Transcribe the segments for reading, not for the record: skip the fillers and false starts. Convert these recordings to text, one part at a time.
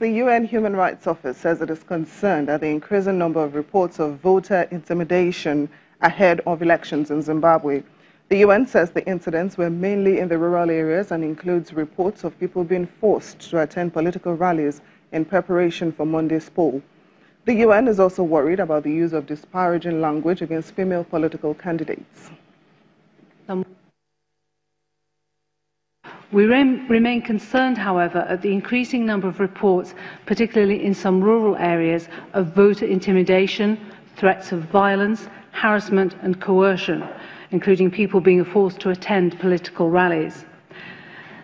the UN Human Rights Office says it is concerned at the increasing number of reports of voter intimidation ahead of elections in Zimbabwe. The UN says the incidents were mainly in the rural areas and includes reports of people being forced to attend political rallies in preparation for Monday's poll. The UN is also worried about the use of disparaging language against female political candidates. We remain concerned, however, at the increasing number of reports, particularly in some rural areas, of voter intimidation, threats of violence, harassment and coercion, including people being forced to attend political rallies.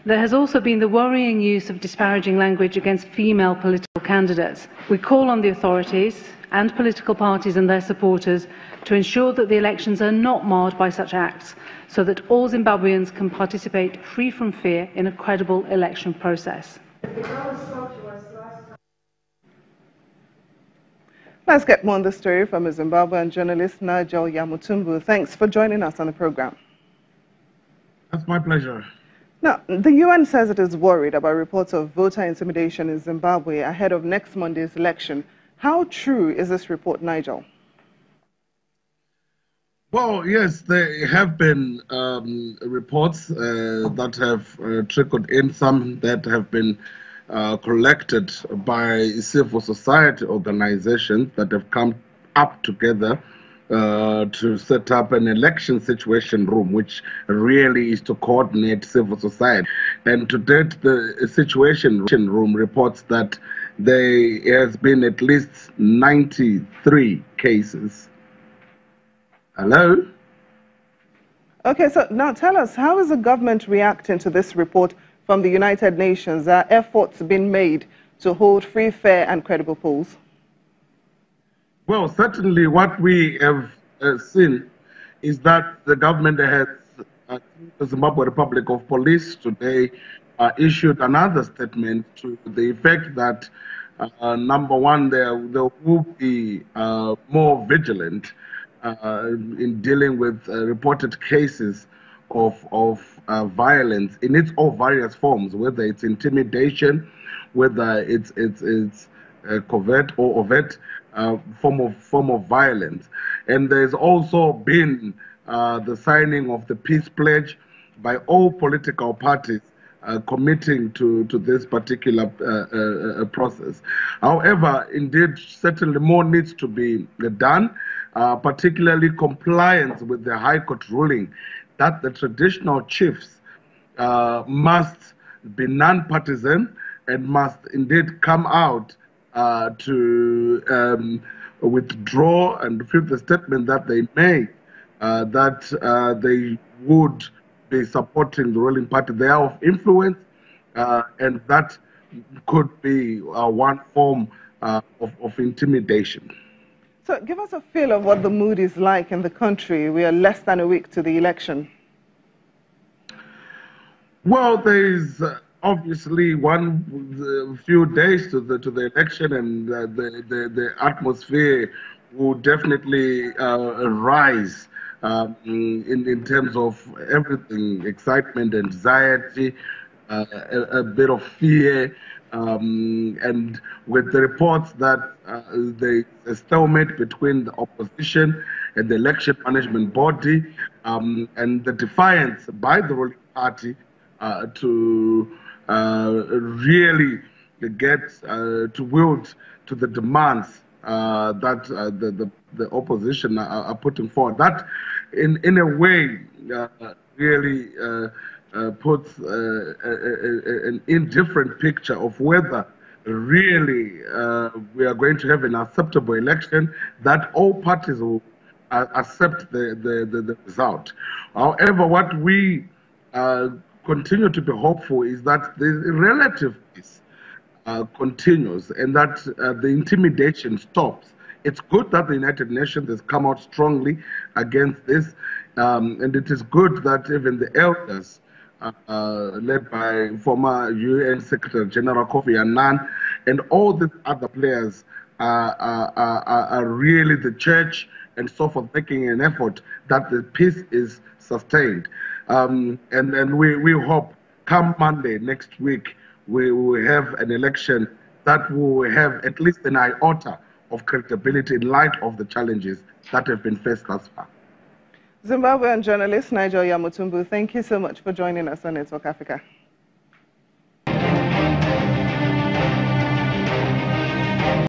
There has also been the worrying use of disparaging language against female political candidates. We call on the authorities and political parties and their supporters to ensure that the elections are not marred by such acts, so that all Zimbabweans can participate free from fear in a credible election process. Let's get more on the story from a Zimbabwean journalist, Nigel Yamutumbu. Thanks for joining us on the program. That's my pleasure. Now, the UN says it is worried about reports of voter intimidation in Zimbabwe ahead of next Monday's election. How true is this report, Nigel? Well, yes, there have been reports that have trickled in, some that have been collected by civil society organizations that have come up together to set up an election situation room, which really is to coordinate civil society. And to date, the situation room reports that there has been at least 93 cases. Hello? Okay, so now tell us, how is the government reacting to this report from the United Nations? Are efforts being made to hold free, fair and credible polls? Well, certainly what we have seen is that the government has, the Zimbabwe Republic of Police today issued another statement to the effect that, number one, there will be more vigilant in dealing with reported cases of violence in its all various forms, whether it's intimidation, whether it's covert or overt form of violence. And there's also been the signing of the peace pledge by all political parties committing to this particular process. However, indeed, certainly more needs to be done, particularly compliance with the High Court ruling that the traditional chiefs must be non-partisan and must indeed come out to withdraw and refute the statement that they made that they would be supporting the ruling party. They are of influence, and that could be one form of intimidation. So give us a feel of what the mood is like in the country. We are less than a week to the election. Well, there is obviously few days to the election, and the atmosphere will definitely rise in terms of everything: excitement, anxiety, a bit of fear, and with the reports that there's a stalemate between the opposition and the election management body, and the defiance by the ruling party to really get to wield to the demands that the opposition are putting forward. That, in a way, really puts an indifferent picture of whether really we are going to have an acceptable election, that all parties will accept the result. However, what we continue to be hopeful is that the relative peace continues and that the intimidation stops. It's good that the United Nations has come out strongly against this, and it is good that even the elders, led by former UN Secretary General Kofi Annan, and all the other players are really the church and so forth, making an effort that the peace is sustained. And we hope come Monday next week we will have an election that will have at least an iota of credibility in light of the challenges that have been faced thus far. Zimbabwean journalist Nigel Yamutumbu, thank you so much for joining us on Network Africa.